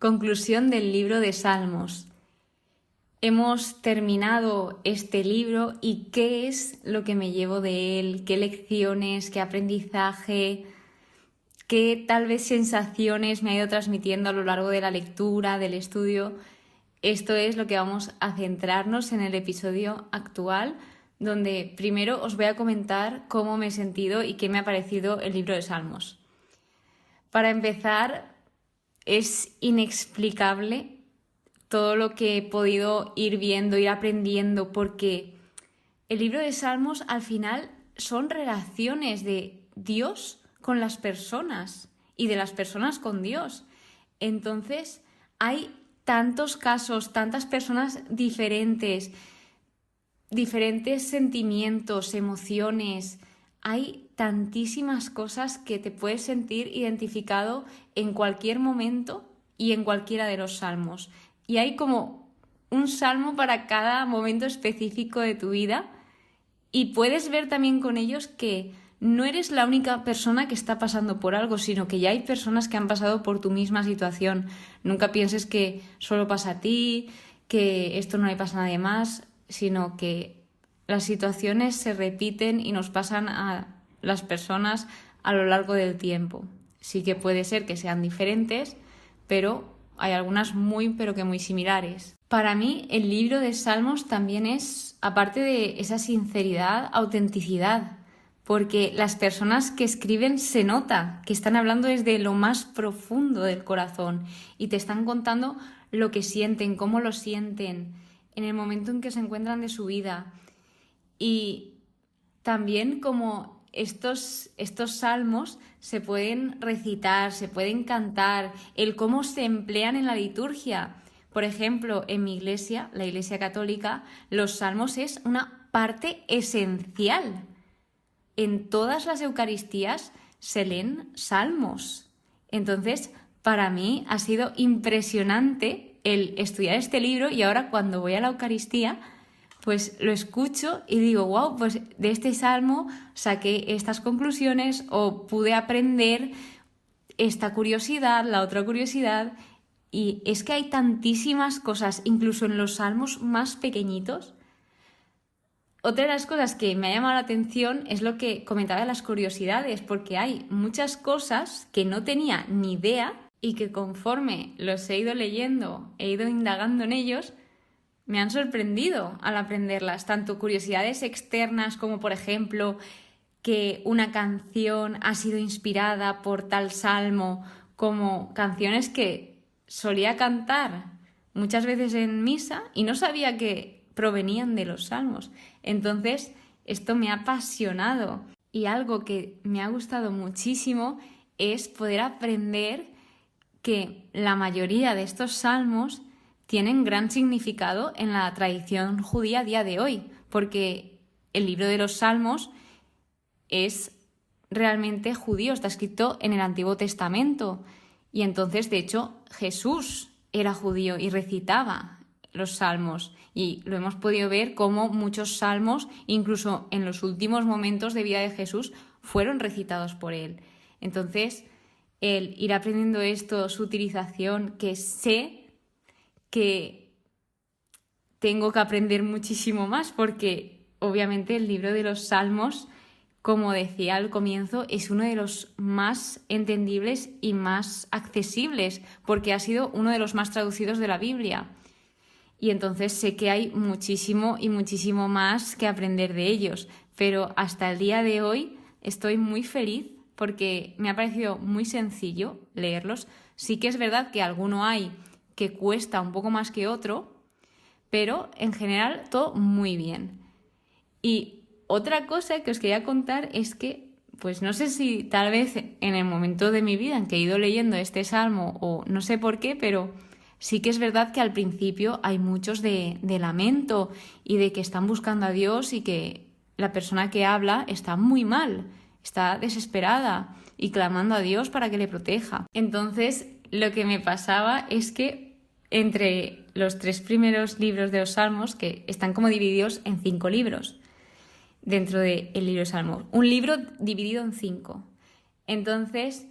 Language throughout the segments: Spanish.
Conclusión del libro de Salmos. Hemos terminado este libro y ¿qué es lo que me llevo de él? ¿Qué lecciones, qué aprendizaje, qué tal vez sensaciones me ha ido transmitiendo a lo largo de la lectura, del estudio? Esto es lo que vamos a centrarnos en el episodio actual, donde primero os voy a comentar cómo me he sentido y qué me ha parecido el libro de Salmos. Para empezar, es inexplicable todo lo que he podido ir viendo, ir aprendiendo, porque el libro de Salmos al final son relaciones de Dios con las personas y de las personas con Dios. Entonces hay tantos casos, tantas personas diferentes sentimientos, emociones. Hay tantísimas cosas que te puedes sentir identificado en cualquier momento y en cualquiera de los salmos. Y hay como un salmo para cada momento específico de tu vida y puedes ver también con ellos que no eres la única persona que está pasando por algo, sino que ya hay personas que han pasado por tu misma situación. Nunca pienses que solo pasa a ti, que esto no le pasa a nadie más, sino que las situaciones se repiten y nos pasan a las personas a lo largo del tiempo. Sí que puede ser que sean diferentes, pero hay algunas muy similares. Para mí, el libro de Salmos también es, aparte de esa sinceridad, autenticidad, porque las personas que escriben se nota que están hablando desde lo más profundo del corazón y te están contando lo que sienten, cómo lo sienten, en el momento en que se encuentran de su vida. Y también como estos salmos se pueden recitar, se pueden cantar, el cómo se emplean en la liturgia. Por ejemplo, en mi iglesia, la Iglesia Católica, los salmos es una parte esencial. En todas las Eucaristías se leen salmos. Entonces, para mí ha sido impresionante el estudiar este libro y ahora cuando voy a la Eucaristía, pues lo escucho y digo, wow, pues de este salmo saqué estas conclusiones o pude aprender esta curiosidad, la otra curiosidad. Y es que hay tantísimas cosas, incluso en los salmos más pequeñitos. Otra de las cosas que me ha llamado la atención es lo que comentaba de las curiosidades, porque hay muchas cosas que no tenía ni idea y que conforme los he ido leyendo, he ido indagando en ellos, me han sorprendido al aprenderlas, tanto curiosidades externas como, por ejemplo, que una canción ha sido inspirada por tal salmo, como canciones que solía cantar muchas veces en misa y no sabía que provenían de los salmos. Entonces, esto me ha apasionado y algo que me ha gustado muchísimo es poder aprender que la mayoría de estos salmos tienen gran significado en la tradición judía a día de hoy, porque el libro de los Salmos es realmente judío, está escrito en el Antiguo Testamento. Y entonces, de hecho, Jesús era judío y recitaba los salmos. Y lo hemos podido ver como muchos salmos, incluso en los últimos momentos de vida de Jesús, fueron recitados por él. Entonces, el ir aprendiendo esto, su utilización, que sé que tengo que aprender muchísimo más porque obviamente el libro de los Salmos, como decía al comienzo, es uno de los más entendibles y más accesibles porque ha sido uno de los más traducidos de la Biblia. Y entonces sé que hay muchísimo y muchísimo más que aprender de ellos, pero hasta el día de hoy estoy muy feliz porque me ha parecido muy sencillo leerlos. Sí que es verdad que alguno hay que cuesta un poco más que otro, pero en general todo muy bien. Y otra cosa que os quería contar es que, pues no sé si tal vez en el momento de mi vida en que he ido leyendo este salmo o no sé por qué, pero sí que es verdad que al principio hay muchos de lamento y de que están buscando a Dios y que la persona que habla está muy mal, está desesperada y clamando a Dios para que le proteja. Entonces, lo que me pasaba es que entre los 3 primeros libros de los Salmos, que están como divididos en 5 libros dentro del libro de Salmos, un libro dividido en 5. Entonces,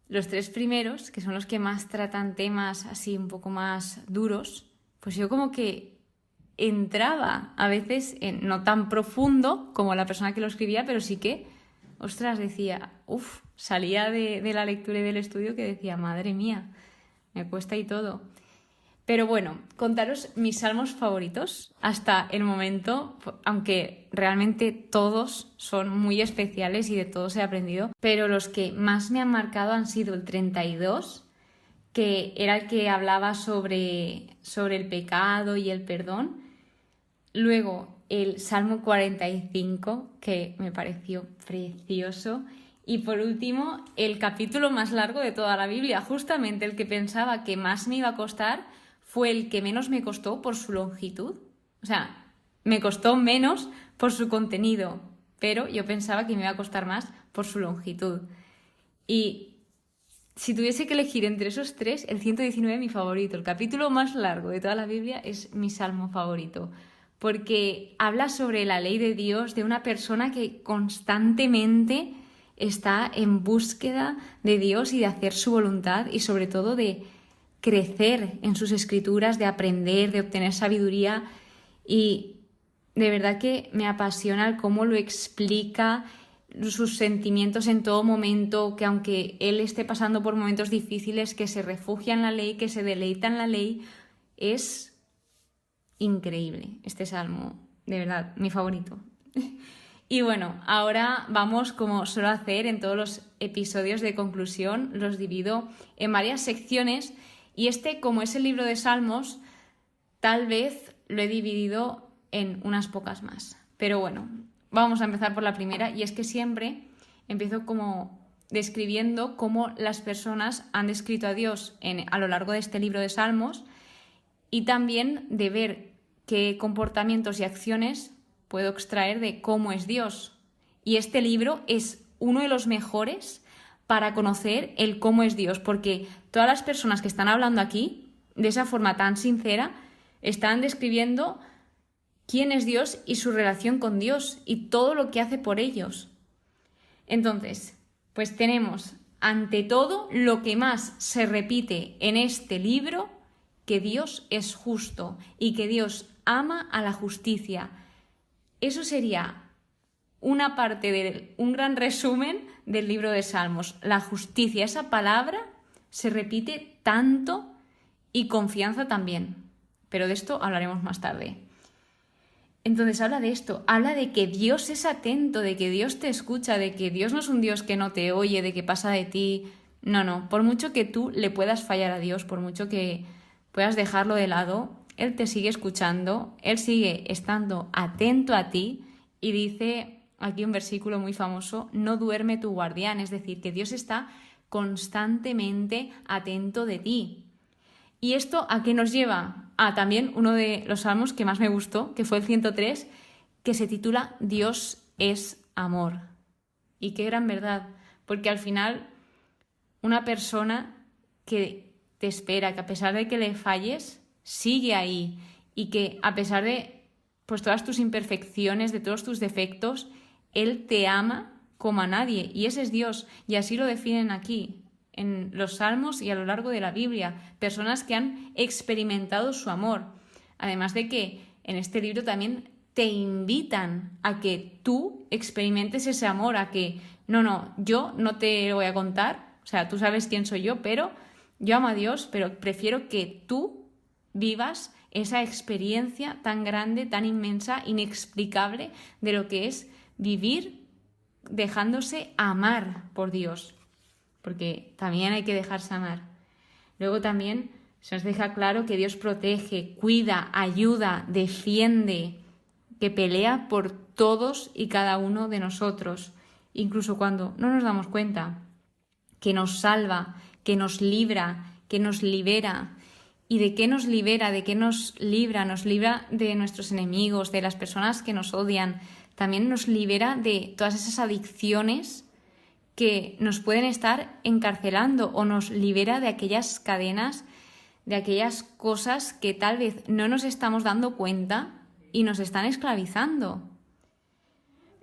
los 3 primeros, que son los que más tratan temas así un poco más duros, pues yo como que entraba a veces no tan profundo como la persona que lo escribía, pero sí que, ostras, decía, salía de la lectura y del estudio que decía, madre mía, me cuesta y todo. Pero bueno, contaros mis salmos favoritos hasta el momento, aunque realmente todos son muy especiales y de todos he aprendido, pero los que más me han marcado han sido el 32, que era el que hablaba sobre el pecado y el perdón. Luego el Salmo 45, que me pareció precioso. Y por último, el capítulo más largo de toda la Biblia, justamente el que pensaba que más me iba a costar, fue el que menos me costó por su longitud. O sea, me costó menos por su contenido, pero yo pensaba que me iba a costar más por su longitud. Y si tuviese que elegir entre esos 3, el 119 es mi favorito. El capítulo más largo de toda la Biblia es mi salmo favorito, porque habla sobre la ley de Dios de una persona que constantemente está en búsqueda de Dios y de hacer su voluntad y sobre todo de crecer en sus escrituras, de aprender, de obtener sabiduría, y de verdad que me apasiona el cómo lo explica, sus sentimientos en todo momento, que aunque él esté pasando por momentos difíciles, que se refugia en la ley, que se deleita en la ley. Es increíble este salmo, de verdad, mi favorito. Y bueno, ahora vamos, como suelo hacer en todos los episodios de conclusión, los divido en varias secciones. Y como es el libro de Salmos, tal vez lo he dividido en unas pocas más. Pero bueno, vamos a empezar por la primera, y es que siempre empiezo como describiendo cómo las personas han descrito a Dios a lo largo de este libro de Salmos, y también de ver qué comportamientos y acciones puedo extraer de cómo es Dios. Y este libro es uno de los mejores para conocer el cómo es Dios, porque todas las personas que están hablando aquí, de esa forma tan sincera, están describiendo quién es Dios y su relación con Dios y todo lo que hace por ellos. Entonces, pues tenemos, ante todo, lo que más se repite en este libro, que Dios es justo y que Dios ama a la justicia. Eso sería una parte un gran resumen del libro de Salmos. La justicia, esa palabra se repite tanto, y confianza también. Pero de esto hablaremos más tarde. Entonces habla de esto, habla de que Dios es atento, de que Dios te escucha, de que Dios no es un Dios que no te oye, de que pasa de ti. No, por mucho que tú le puedas fallar a Dios, por mucho que puedas dejarlo de lado, Él te sigue escuchando, Él sigue estando atento a ti, y dice aquí un versículo muy famoso, no duerme tu guardián, es decir, que Dios está constantemente atento de ti. ¿Y esto a qué nos lleva? También uno de los salmos que más me gustó, que fue el 103, que se titula Dios es amor. Y qué gran verdad, porque al final una persona que te espera, que a pesar de que le falles, sigue ahí, y que a pesar de pues todas tus imperfecciones, de todos tus defectos, Él te ama como a nadie, y ese es Dios, y así lo definen aquí en los Salmos y a lo largo de la Biblia, personas que han experimentado su amor. Además de que en este libro también te invitan a que tú experimentes ese amor, a que yo no te lo voy a contar, o sea, tú sabes quién soy yo, pero yo amo a Dios, pero prefiero que tú vivas esa experiencia tan grande, tan inmensa, inexplicable, de lo que es vivir dejándose amar por Dios, porque también hay que dejarse amar. Luego también se nos deja claro que Dios protege, cuida, ayuda, defiende, que pelea por todos y cada uno de nosotros, incluso cuando no nos damos cuenta, que nos salva, que nos libra, que nos libera. ¿Y de qué nos libera? ¿De qué nos libra? Nos libra de nuestros enemigos, de las personas que nos odian. También nos libera de todas esas adicciones que nos pueden estar encarcelando, o nos libera de aquellas cadenas, de aquellas cosas que tal vez no nos estamos dando cuenta y nos están esclavizando.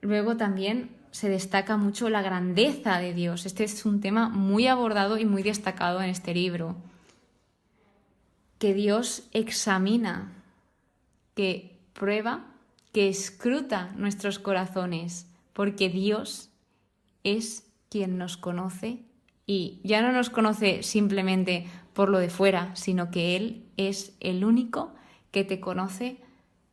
Luego también se destaca mucho la grandeza de Dios. Este es un tema muy abordado y muy destacado en este libro. Que Dios examina, que prueba, que escruta nuestros corazones, porque Dios es quien nos conoce y ya no nos conoce simplemente por lo de fuera, sino que Él es el único que te conoce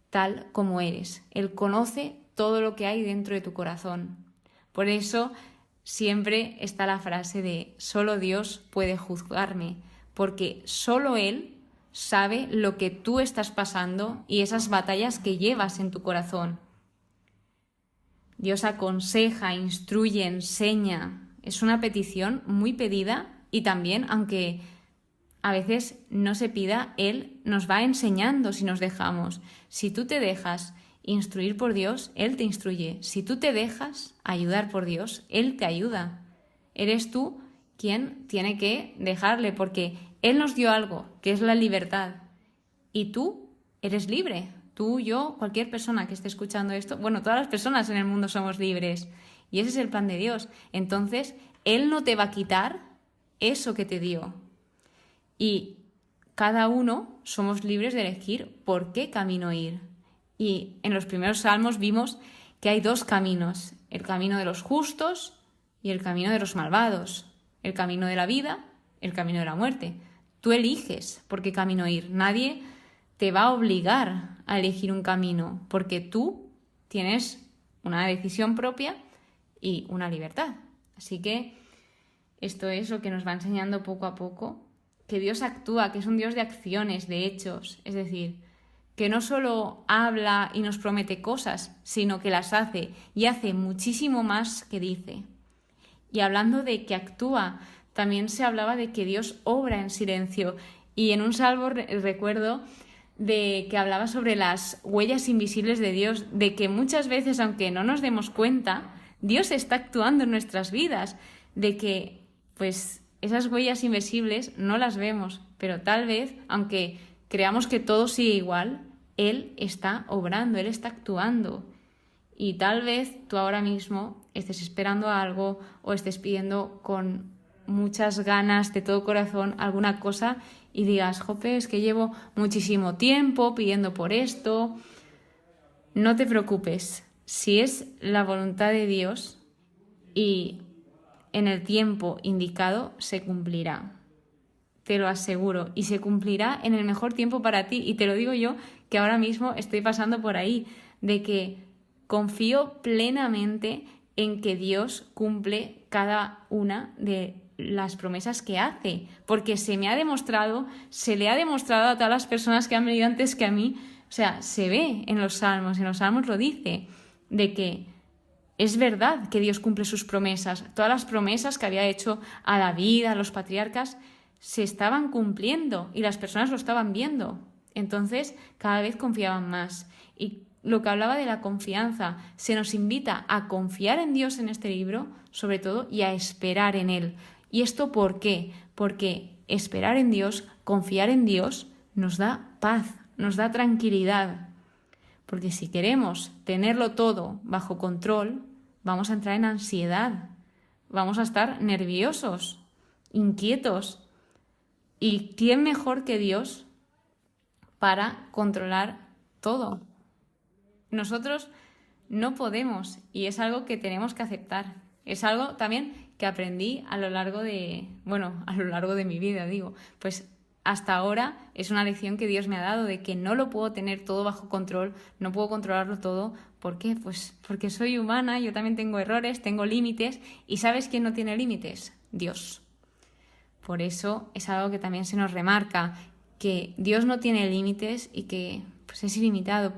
tal como eres. Él conoce todo lo que hay dentro de tu corazón. Por eso siempre está la frase de solo Dios puede juzgarme, porque solo Él sabe lo que tú estás pasando y esas batallas que llevas en tu corazón. Dios aconseja, instruye, enseña. Es una petición muy pedida y también, aunque a veces no se pida, Él nos va enseñando si nos dejamos. Si tú te dejas instruir por Dios, Él te instruye. Si tú te dejas ayudar por Dios, Él te ayuda. Eres tú quien tiene que dejarle, porque Él nos dio algo, que es la libertad. Y tú eres libre. Tú, yo, cualquier persona que esté escuchando esto, bueno, todas las personas en el mundo somos libres. Y ese es el plan de Dios. Entonces, Él no te va a quitar eso que te dio. Y cada uno somos libres de elegir por qué camino ir. Y en los primeros salmos vimos que hay dos caminos, el camino de los justos y el camino de los malvados, el camino de la vida, el camino de la muerte. Tú eliges por qué camino ir. Nadie te va a obligar a elegir un camino, porque tú tienes una decisión propia y una libertad. Así que esto es lo que nos va enseñando poco a poco, que Dios actúa, que es un Dios de acciones, de hechos, es decir, que no solo habla y nos promete cosas, sino que las hace y hace muchísimo más que dice. Y hablando de que actúa, también se hablaba de que Dios obra en silencio. Y en un salmo recuerdo de que hablaba sobre las huellas invisibles de Dios, de que muchas veces, aunque no nos demos cuenta, Dios está actuando en nuestras vidas, de que pues esas huellas invisibles no las vemos, pero tal vez, aunque creamos que todo sigue igual, Él está obrando, Él está actuando. Y tal vez tú ahora mismo estés esperando algo o estés pidiendo con muchas ganas de todo corazón alguna cosa y digas, jope, es que llevo muchísimo tiempo pidiendo por esto. No te preocupes, si es la voluntad de Dios y en el tiempo indicado se cumplirá. Te lo aseguro, y se cumplirá en el mejor tiempo para ti. Y te lo digo yo, que ahora mismo estoy pasando por ahí, de que confío plenamente en que Dios cumple cada una de las promesas que hace, porque se le ha demostrado a todas las personas que han venido antes que a mí. O sea, se ve en los salmos lo dice, de que es verdad que Dios cumple sus promesas. Todas las promesas que había hecho a David, a los patriarcas, se estaban cumpliendo y las personas lo estaban viendo. Entonces, cada vez confiaban más. Y lo que hablaba de la confianza, se nos invita a confiar en Dios en este libro, sobre todo, y a esperar en Él. ¿Y esto por qué? Porque esperar en Dios, confiar en Dios, nos da paz, nos da tranquilidad. Porque si queremos tenerlo todo bajo control, vamos a entrar en ansiedad, vamos a estar nerviosos, inquietos. ¿Y quién mejor que Dios para controlar todo? Nosotros no podemos y es algo que tenemos que aceptar. Es algo también que aprendí a lo largo de mi vida, digo. Pues hasta ahora es una lección que Dios me ha dado de que no lo puedo tener todo bajo control, no puedo controlarlo todo. ¿Por qué? Pues porque soy humana, yo también tengo errores, tengo límites. ¿Y sabes quién no tiene límites? Dios. Por eso es algo que también se nos remarca, que Dios no tiene límites y que pues, es ilimitado.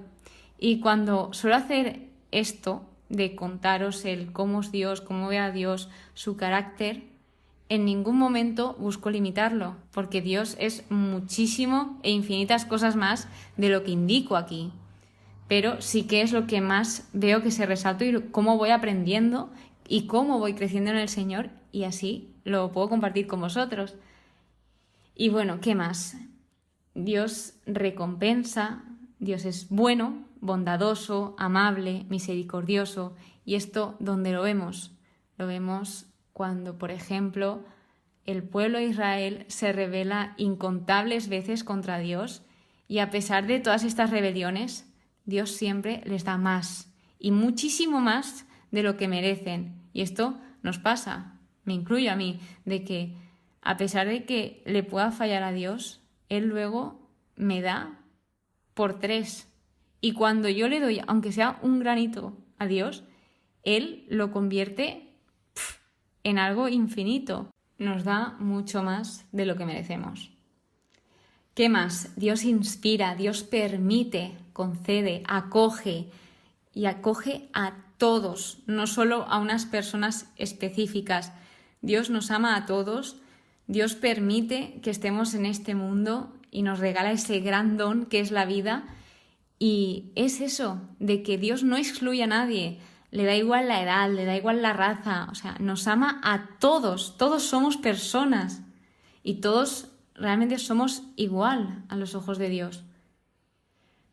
Y cuando suelo hacer esto de contaros el cómo es Dios, cómo ve a Dios, su carácter, en ningún momento busco limitarlo, porque Dios es muchísimo e infinitas cosas más de lo que indico aquí. Pero sí que es lo que más veo que se resalta y cómo voy aprendiendo y cómo voy creciendo en el Señor, y así lo puedo compartir con vosotros. Y bueno, ¿qué más? Dios recompensa, Dios es bueno, bondadoso, amable, misericordioso. ¿Y esto dónde lo vemos? Lo vemos cuando, por ejemplo, el pueblo de Israel se rebela incontables veces contra Dios y a pesar de todas estas rebeliones, Dios siempre les da más y muchísimo más de lo que merecen. Y esto nos pasa, me incluyo a mí, de que a pesar de que le pueda fallar a Dios, Él luego me da por 3. Y cuando yo le doy, aunque sea un granito a Dios, Él lo convierte en algo infinito. Nos da mucho más de lo que merecemos. ¿Qué más? Dios inspira, Dios permite, concede, acoge y acoge a todos, no solo a unas personas específicas. Dios nos ama a todos, Dios permite que estemos en este mundo y nos regala ese gran don que es la vida. Y es eso, de que Dios no excluye a nadie, le da igual la edad, le da igual la raza, o sea, nos ama a todos, todos somos personas y todos realmente somos igual a los ojos de Dios.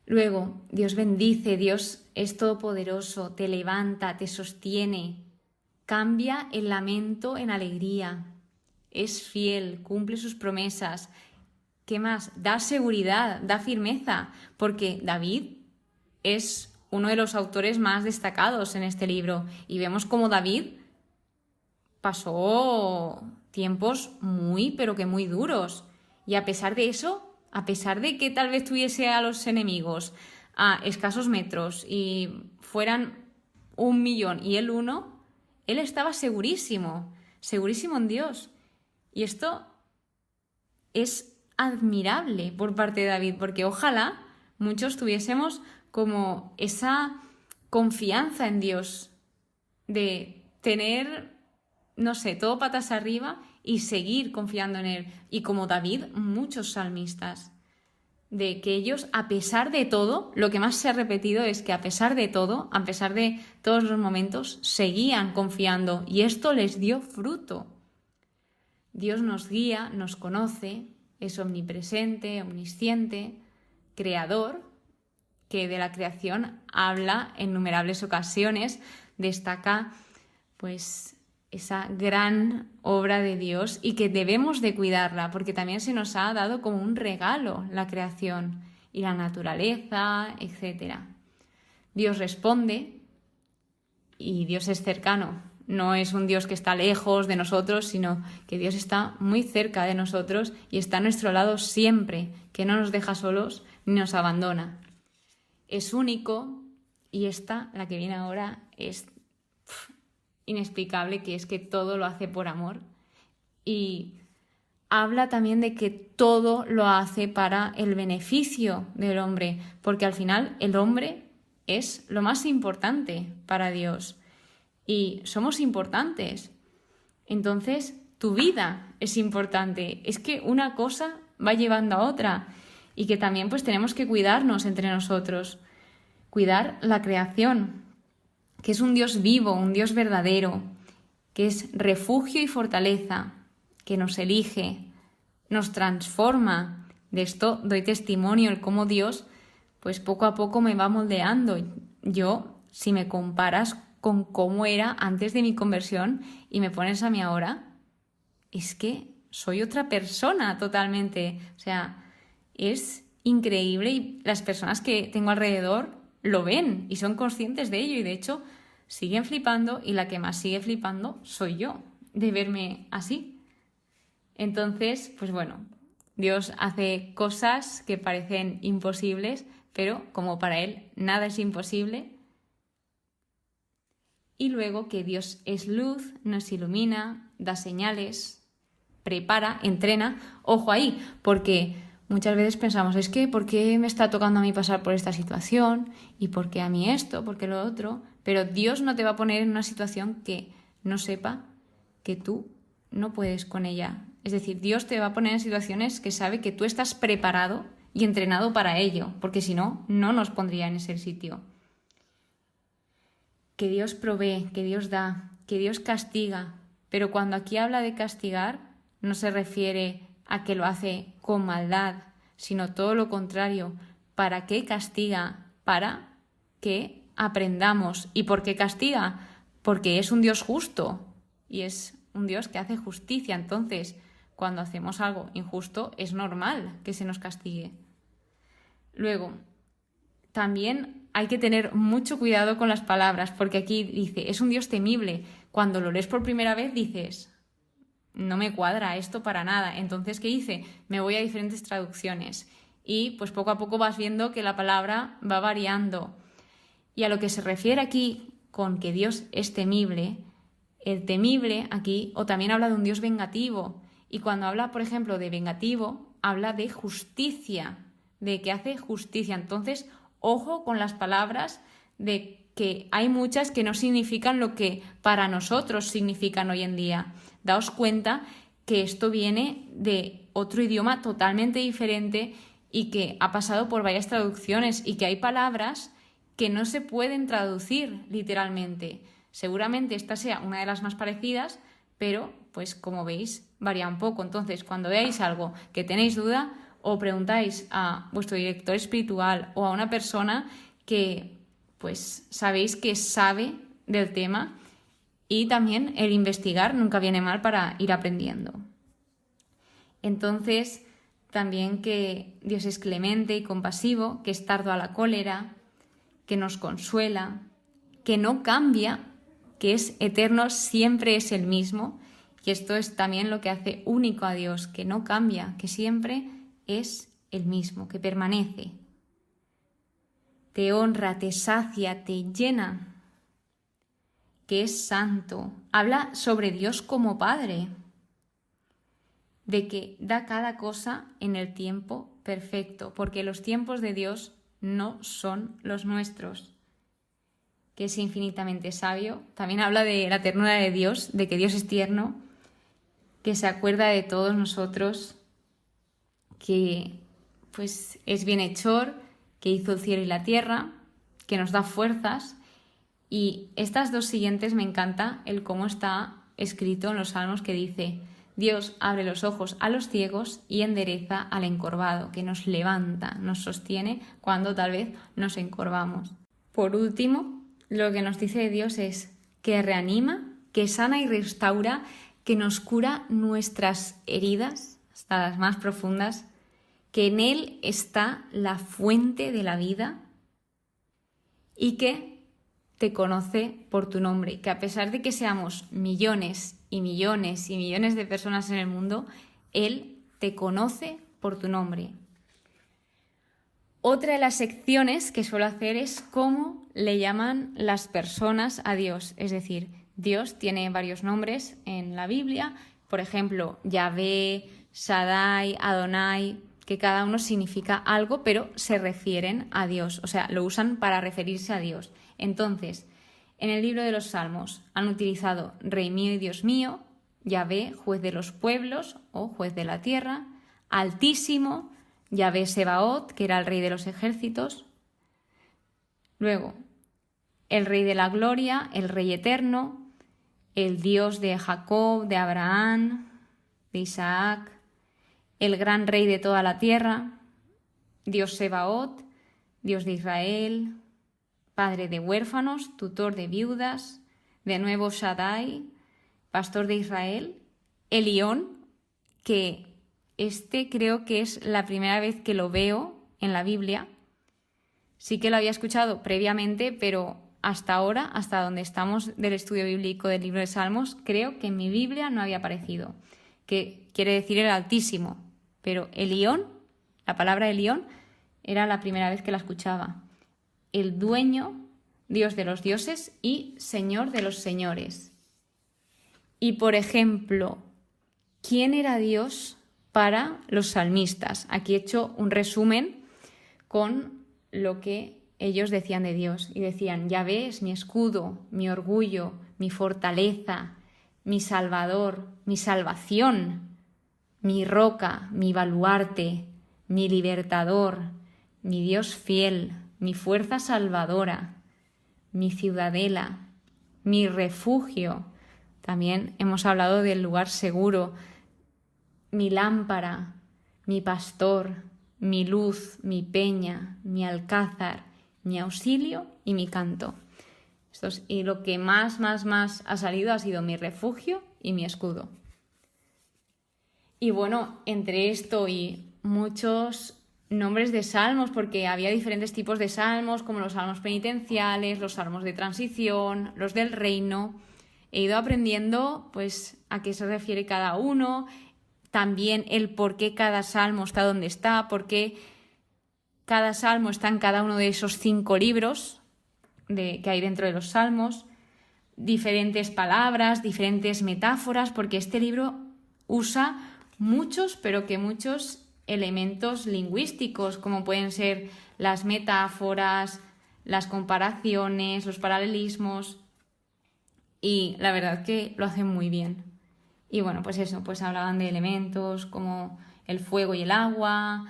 Luego, Dios bendice, Dios es todopoderoso, te levanta, te sostiene, cambia el lamento en alegría, es fiel, cumple sus promesas. ¿Qué más? Da seguridad, da firmeza, porque David es uno de los autores más destacados en este libro y vemos cómo David pasó tiempos muy, pero que muy duros. Y a pesar de eso, a pesar de que tal vez tuviese a los enemigos a escasos metros y fueran 1.000.000 y él 1, él estaba segurísimo, segurísimo en Dios. Y esto es admirable por parte de David, porque ojalá muchos tuviésemos como esa confianza en Dios de tener, no sé, todo patas arriba y seguir confiando en Él. Y como David, muchos salmistas, de que ellos, a pesar de todo, lo que más se ha repetido es que a pesar de todo, a pesar de todos los momentos, seguían confiando y esto les dio fruto. Dios nos guía, nos conoce, es omnipresente, omnisciente, creador, que de la creación habla en innumerables ocasiones, destaca pues esa gran obra de Dios y que debemos de cuidarla porque también se nos ha dado como un regalo la creación y la naturaleza, etc. Dios responde y Dios es cercano. No es un Dios que está lejos de nosotros, sino que Dios está muy cerca de nosotros y está a nuestro lado siempre, que no nos deja solos ni nos abandona. Es único y esta, la que viene ahora, es inexplicable, que es que todo lo hace por amor y habla también de que todo lo hace para el beneficio del hombre, porque al final el hombre es lo más importante para Dios y somos importantes. Entonces, tu vida es importante. Es que una cosa va llevando a otra y que también pues tenemos que cuidarnos entre nosotros, cuidar la creación, que es un Dios vivo, un Dios verdadero, que es refugio y fortaleza, que nos elige, nos transforma. De esto doy testimonio, el cómo Dios pues poco a poco me va moldeando. Yo, si me comparas con cómo era antes de mi conversión y me pones a mí ahora, es que soy otra persona totalmente. O sea, es increíble y las personas que tengo alrededor lo ven y son conscientes de ello y de hecho siguen flipando y la que más sigue flipando soy yo de verme así. Entonces, pues bueno, Dios hace cosas que parecen imposibles, pero como para Él nada es imposible. Y luego que Dios es luz, nos ilumina, da señales, prepara, entrena. Ojo ahí, porque muchas veces pensamos, es que ¿por qué me está tocando a mí pasar por esta situación? ¿Y por qué a mí esto? ¿Por qué lo otro? Pero Dios no te va a poner en una situación que no sepa que tú no puedes con ella. Es decir, Dios te va a poner en situaciones que sabe que tú estás preparado y entrenado para ello, porque si no, no nos pondría en ese sitio. Que Dios provee, que Dios da, que Dios castiga, pero cuando aquí habla de castigar, no se refiere a que lo hace con maldad, sino todo lo contrario. ¿Para qué castiga? Para que aprendamos. ¿Y por qué castiga? Porque es un Dios justo y es un Dios que hace justicia. Entonces, cuando hacemos algo injusto, es normal que se nos castigue. Luego, también hay que tener mucho cuidado con las palabras, porque aquí dice, es un Dios temible. Cuando lo lees por primera vez dices, no me cuadra esto para nada. Entonces, ¿qué hice? Me voy a diferentes traducciones y pues poco a poco vas viendo que la palabra va variando. Y a lo que se refiere aquí con que Dios es temible, el temible aquí o también habla de un Dios vengativo. Y cuando habla, por ejemplo, de vengativo, habla de justicia, de que hace justicia. Entonces, ojo con las palabras, de que hay muchas que no significan lo que para nosotros significan hoy en día. Daos cuenta que esto viene de otro idioma totalmente diferente y que ha pasado por varias traducciones y que hay palabras que no se pueden traducir literalmente. Seguramente esta sea una de las más parecidas, pero pues como veis varía un poco. Entonces, cuando veáis algo que tenéis duda, o preguntáis a vuestro director espiritual o a una persona que pues sabéis que sabe del tema, y también el investigar nunca viene mal para ir aprendiendo. Entonces, también que Dios es clemente y compasivo, que es tardo a la cólera, que nos consuela, que no cambia, que es eterno, siempre es el mismo. Y esto es también lo que hace único a Dios, que no cambia, que siempre es el mismo, que permanece. Te honra, te sacia, te llena, que es santo. Habla sobre Dios como Padre, de que da cada cosa en el tiempo perfecto, porque los tiempos de Dios no son los nuestros, que es infinitamente sabio. También habla de la ternura de Dios, de que Dios es tierno, que se acuerda de todos nosotros, que pues es bienhechor, que hizo el cielo y la tierra, que nos da fuerzas. Y estas dos siguientes me encanta el cómo está escrito en los Salmos, que dice: Dios abre los ojos a los ciegos y endereza al encorvado, que nos levanta, nos sostiene cuando tal vez nos encorvamos. Por último, lo que nos dice Dios es que reanima, que sana y restaura, que nos cura nuestras heridas, hasta las más profundas, que en Él está la fuente de la vida y que te conoce por tu nombre, que a pesar de que seamos millones y millones y millones de personas en el mundo, Él te conoce por tu nombre. Otra de las secciones que suelo hacer es cómo le llaman las personas a Dios. Es decir, Dios tiene varios nombres en la Biblia, por ejemplo, Yahvé, Shaddai, Adonai, que cada uno significa algo, pero se refieren a Dios, o sea, lo usan para referirse a Dios. Entonces, en el libro de los Salmos han utilizado Rey mío y Dios mío, Yahvé, juez de los pueblos o juez de la tierra, Altísimo, Yahvé Sebaot, que era el rey de los ejércitos. Luego, el rey de la gloria, el rey eterno, el Dios de Jacob, de Abraham, de Isaac, el gran rey de toda la tierra, Dios Sebaot, Dios de Israel, padre de huérfanos, tutor de viudas, de nuevo Shaddai, pastor de Israel, Elión, que creo que es la primera vez que lo veo en la Biblia. Sí que lo había escuchado previamente, pero hasta ahora, hasta donde estamos del estudio bíblico del libro de Salmos, creo que en mi Biblia no había aparecido, que quiere decir el Altísimo. Pero Elión, la palabra Elión, era la primera vez que la escuchaba. El dueño, Dios de los dioses y Señor de los señores. Y, por ejemplo, ¿quién era Dios para los salmistas? Aquí he hecho un resumen con lo que ellos decían de Dios. Y decían: Yahvé es mi escudo, mi orgullo, mi fortaleza, mi salvador, mi salvación, mi roca, mi baluarte, mi libertador, mi Dios fiel, mi fuerza salvadora, mi ciudadela, mi refugio. También hemos hablado del lugar seguro, mi lámpara, mi pastor, mi luz, mi peña, mi alcázar, mi auxilio y mi canto. Y lo que más ha salido ha sido mi refugio y mi escudo. Y bueno, entre esto y muchos nombres de salmos, porque había diferentes tipos de salmos, como los salmos penitenciales, los salmos de transición, los del reino. He ido aprendiendo pues a qué se refiere cada uno, también el por qué cada salmo está donde está, por qué cada salmo está en cada uno de esos 5 libros que hay dentro de los salmos, diferentes palabras, diferentes metáforas, porque este libro usa muchos elementos lingüísticos, como pueden ser las metáforas, las comparaciones, los paralelismos, y la verdad que lo hacen muy bien. Y bueno, pues eso, pues hablaban de elementos como el fuego y el agua,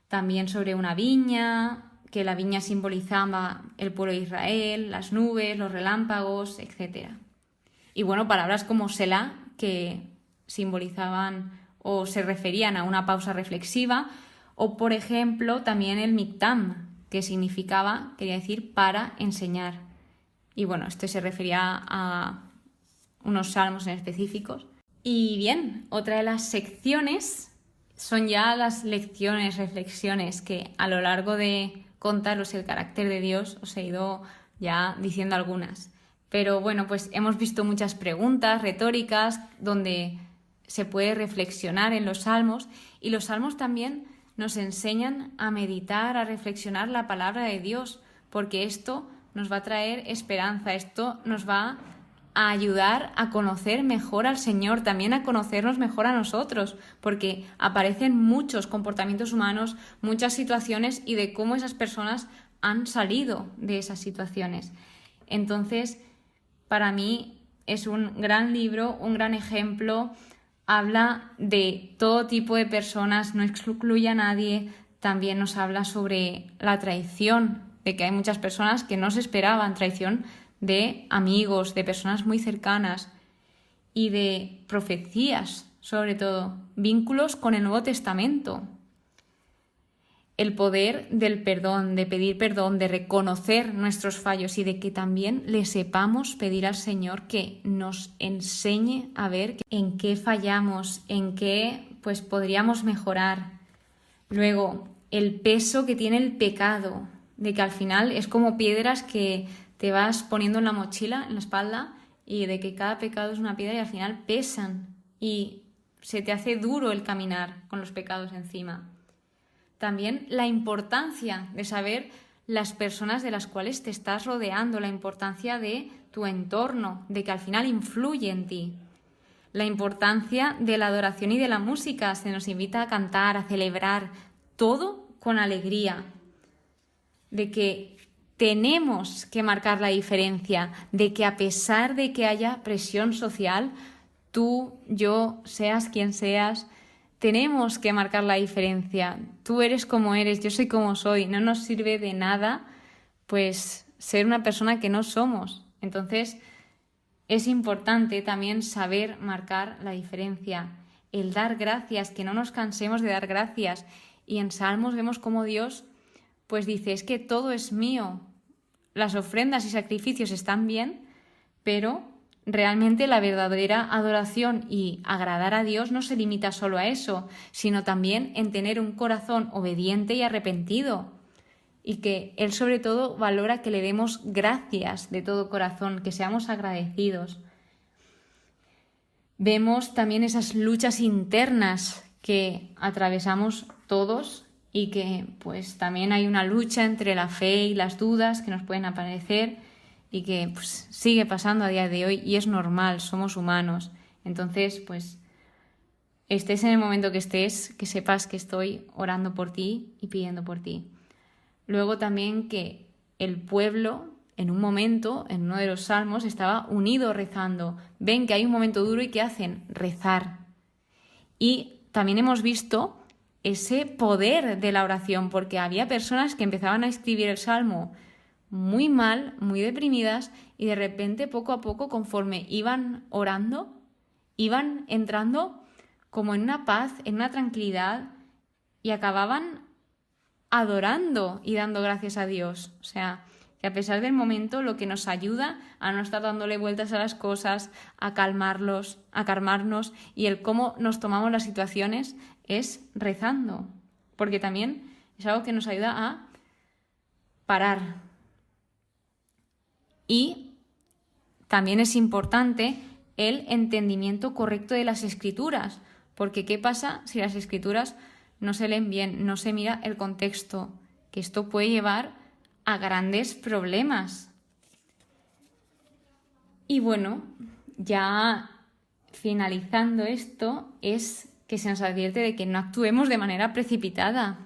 también sobre una viña, que la viña simbolizaba el pueblo de Israel, las nubes, los relámpagos, etc. Y bueno, palabras como Selah, que simbolizaban o se referían a una pausa reflexiva, o por ejemplo también el Miktam, que quería decir para enseñar. Y bueno, esto se refería a unos salmos en específicos. Y bien, otra de las secciones son ya las lecciones, reflexiones, que a lo largo de contaros el carácter de Dios os he ido ya diciendo algunas. Pero bueno, pues hemos visto muchas preguntas retóricas donde se puede reflexionar en los salmos, y los salmos también nos enseñan a meditar, a reflexionar la palabra de Dios, porque esto nos va a traer esperanza, esto nos va a ayudar a conocer mejor al Señor, también a conocernos mejor a nosotros, porque aparecen muchos comportamientos humanos, muchas situaciones, y de cómo esas personas han salido de esas situaciones. Entonces, para mí es un gran libro, un gran ejemplo. Habla de todo tipo de personas, no excluye a nadie. También nos habla sobre la traición, de que hay muchas personas que no se esperaban, traición de amigos, de personas muy cercanas, y de profecías, sobre todo, vínculos con el Nuevo Testamento. El poder del perdón, de pedir perdón, de reconocer nuestros fallos, y de que también le sepamos pedir al Señor que nos enseñe a ver en qué fallamos, en qué pues podríamos mejorar. Luego, el peso que tiene el pecado, de que al final es como piedras que te vas poniendo en la mochila, en la espalda, y de que cada pecado es una piedra y al final pesan y se te hace duro el caminar con los pecados encima. También la importancia de saber las personas de las cuales te estás rodeando, la importancia de tu entorno, de que al final influye en ti. La importancia de la adoración y de la música, se nos invita a cantar, a celebrar, todo con alegría. De que tenemos que marcar la diferencia, de que a pesar de que haya presión social, tú, yo, seas quien seas, tenemos que marcar la diferencia. Tú eres como eres, yo soy como soy. No nos sirve de nada pues ser una persona que no somos. Entonces es importante también saber marcar la diferencia, el dar gracias, que no nos cansemos de dar gracias. Y en Salmos vemos cómo Dios pues dice, es que todo es mío. Las ofrendas y sacrificios están bien, pero realmente la verdadera adoración y agradar a Dios no se limita solo a eso, sino también en tener un corazón obediente y arrepentido. Y que Él sobre todo valora que le demos gracias de todo corazón, que seamos agradecidos. Vemos también esas luchas internas que atravesamos todos, y que pues también hay una lucha entre la fe y las dudas que nos pueden aparecer, y que pues sigue pasando a día de hoy, y es normal, somos humanos. Entonces, pues estés en el momento que estés, que sepas que estoy orando por ti y pidiendo por ti. Luego también que el pueblo, en un momento, en uno de los salmos, estaba unido rezando. Ven que hay un momento duro y ¿qué hacen? Rezar. Y también hemos visto ese poder de la oración, porque había personas que empezaban a escribir el salmo muy mal, muy deprimidas, y de repente, poco a poco, conforme iban orando, iban entrando como en una paz, en una tranquilidad, y acababan adorando y dando gracias a Dios. O sea, que a pesar del momento, lo que nos ayuda a no estar dándole vueltas a las cosas, a calmarnos, y el cómo nos tomamos las situaciones es rezando. Porque también es algo que nos ayuda a parar. Y también es importante el entendimiento correcto de las escrituras. Porque ¿qué pasa si las escrituras no se leen bien, no se mira el contexto? Que esto puede llevar a grandes problemas. Y bueno, ya finalizando esto, es que se nos advierte de que no actuemos de manera precipitada.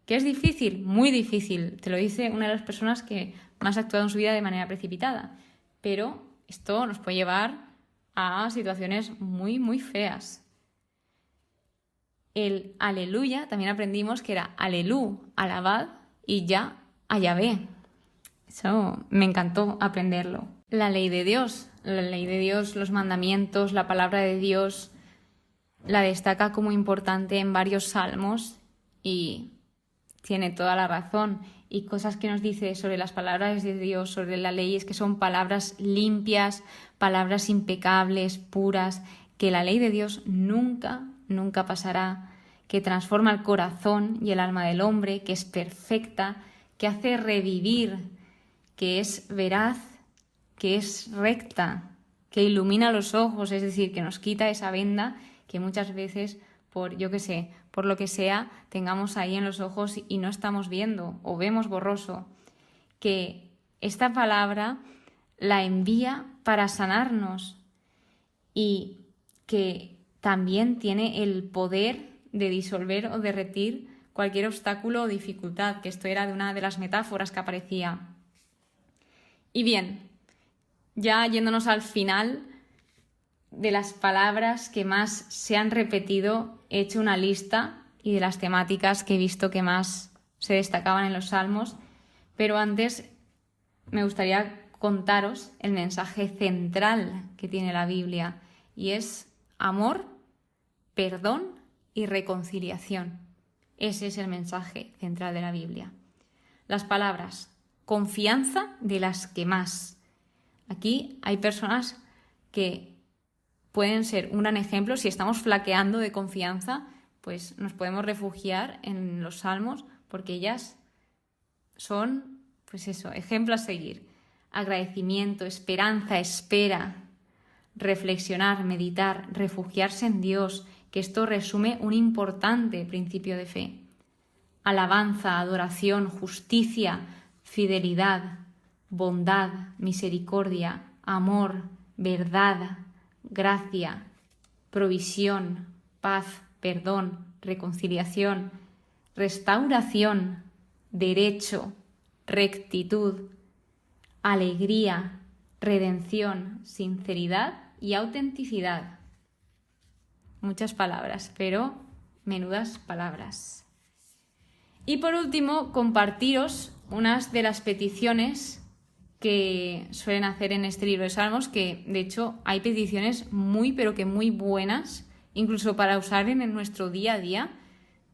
¿Que es difícil? Muy difícil. Te lo dice una de las personas que más ha actuado en su vida de manera precipitada. Pero esto nos puede llevar a situaciones muy, muy feas. El aleluya, también aprendimos que era alelú, alabad, y ya a Yahvé. Eso me encantó aprenderlo. La ley de Dios, los mandamientos, la palabra de Dios, la destaca como importante en varios salmos y tiene toda la razón. Y cosas que nos dice sobre las palabras de Dios, sobre la ley, es que son palabras limpias, palabras impecables, puras, que la ley de Dios nunca pasará, que transforma el corazón y el alma del hombre, que es perfecta, que hace revivir, que es veraz, que es recta, que ilumina los ojos, es decir, que nos quita esa venda que muchas veces por lo que sea, tengamos ahí en los ojos y no estamos viendo o vemos borroso. Que esta palabra la envía para sanarnos y que también tiene el poder de disolver o derretir cualquier obstáculo o dificultad, que esto era de una de las metáforas que aparecía. Y bien, ya yéndonos al final de las palabras que más se han repetido, he hecho una lista y de las temáticas que he visto que más se destacaban en los salmos, pero antes me gustaría contaros el mensaje central que tiene la Biblia, y es amor, perdón y reconciliación. Ese es el mensaje central de la Biblia. Las palabras confianza, de las que más. Aquí hay personas que pueden ser un gran ejemplo. Si estamos flaqueando de confianza, pues nos podemos refugiar en los salmos, porque ellas son, pues eso, ejemplo a seguir. Agradecimiento, esperanza, espera, reflexionar, meditar, refugiarse en Dios, que esto resume un importante principio de fe. Alabanza, adoración, justicia, fidelidad, bondad, misericordia, amor, verdad, gracia, provisión, paz, perdón, reconciliación, restauración, derecho, rectitud, alegría, redención, sinceridad y autenticidad. Muchas palabras, pero menudas palabras. Y por último, compartiros unas de las peticiones que suelen hacer en este libro de Salmos, que de hecho hay peticiones muy, pero que muy buenas, incluso para usar en nuestro día a día,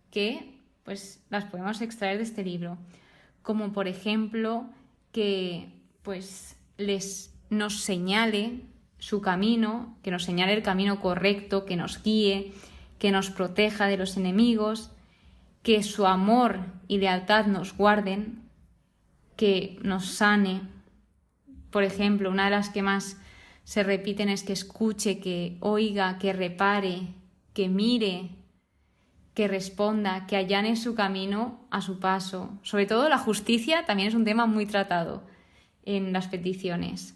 que pues las podemos extraer de este libro. Como por ejemplo, que pues nos señale su camino, que nos señale el camino correcto, que nos guíe, que nos proteja de los enemigos, que su amor y lealtad nos guarden, que nos sane. Por ejemplo, una de las que más se repiten es que escuche, que oiga, que repare, que mire, que responda, que allane su camino a su paso. Sobre todo la justicia también es un tema muy tratado en las peticiones.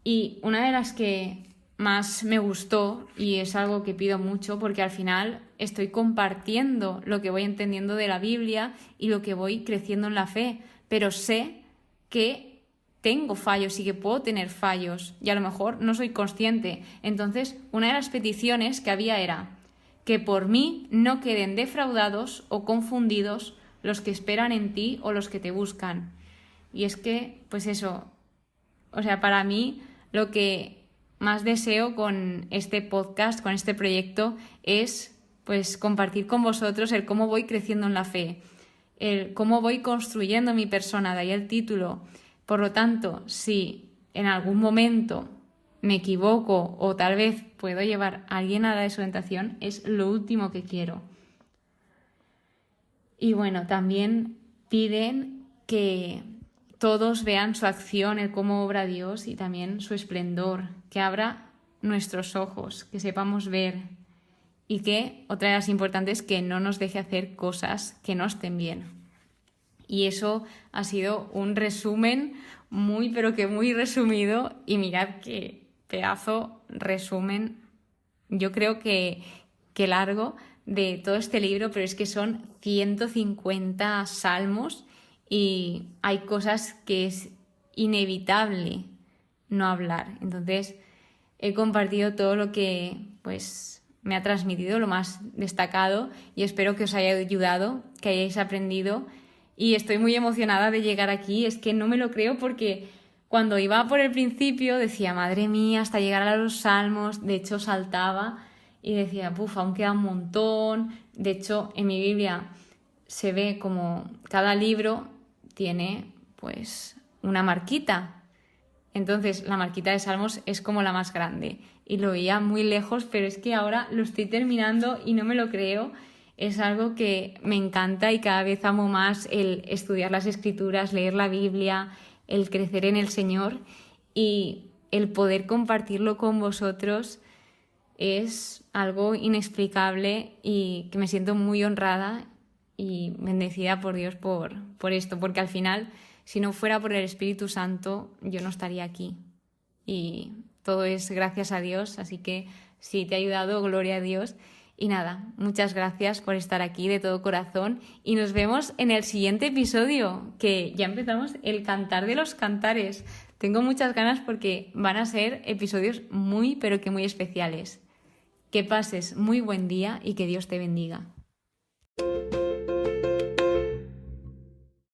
Y una de las que más me gustó, y es algo que pido mucho porque al final estoy compartiendo lo que voy entendiendo de la Biblia y lo que voy creciendo en la fe, pero sé que tengo fallos y que puedo tener fallos y a lo mejor no soy consciente. Entonces, una de las peticiones que había era que por mí no queden defraudados o confundidos los que esperan en ti o los que te buscan. Y es que, pues eso, o sea, para mí lo que más deseo con este podcast, con este proyecto, es pues compartir con vosotros el cómo voy creciendo en la fe. el cómo voy construyendo mi persona, de ahí el título. Por lo tanto, si en algún momento me equivoco o tal vez puedo llevar a alguien a la desorientación, es lo último que quiero. Y bueno, también piden que todos vean su acción, el cómo obra Dios y también su esplendor, que abra nuestros ojos, que sepamos ver y que, otra de las importantes, que no nos deje hacer cosas que no estén bien. Y eso ha sido un resumen muy, pero que muy resumido, y mirad qué pedazo resumen, yo creo que largo, de todo este libro, pero es que son 150 salmos y hay cosas que es inevitable no hablar. Entonces he compartido todo lo que pues me ha transmitido, lo más destacado, y espero que os haya ayudado, que hayáis aprendido, y estoy muy emocionada de llegar aquí. Es que no me lo creo, porque cuando iba por el principio decía, madre mía, hasta llegar a los salmos, de hecho saltaba y decía, aún queda un montón. De hecho, en mi Biblia se ve como cada libro tiene pues una marquita. Entonces la marquita de Salmos es como la más grande y lo veía muy lejos, pero es que ahora lo estoy terminando y no me lo creo. Es algo que me encanta y cada vez amo más el estudiar las Escrituras, leer la Biblia, el crecer en el Señor, y el poder compartirlo con vosotros es algo inexplicable y que me siento muy honrada y bendecida por Dios por esto, porque al final, si no fuera por el Espíritu Santo, yo no estaría aquí. Y todo es gracias a Dios, así que si te ha ayudado, gloria a Dios. Y nada, muchas gracias por estar aquí de todo corazón y nos vemos en el siguiente episodio, que ya empezamos el Cantar de los Cantares. Tengo muchas ganas porque van a ser episodios muy, pero que muy especiales. Que pases muy buen día y que Dios te bendiga.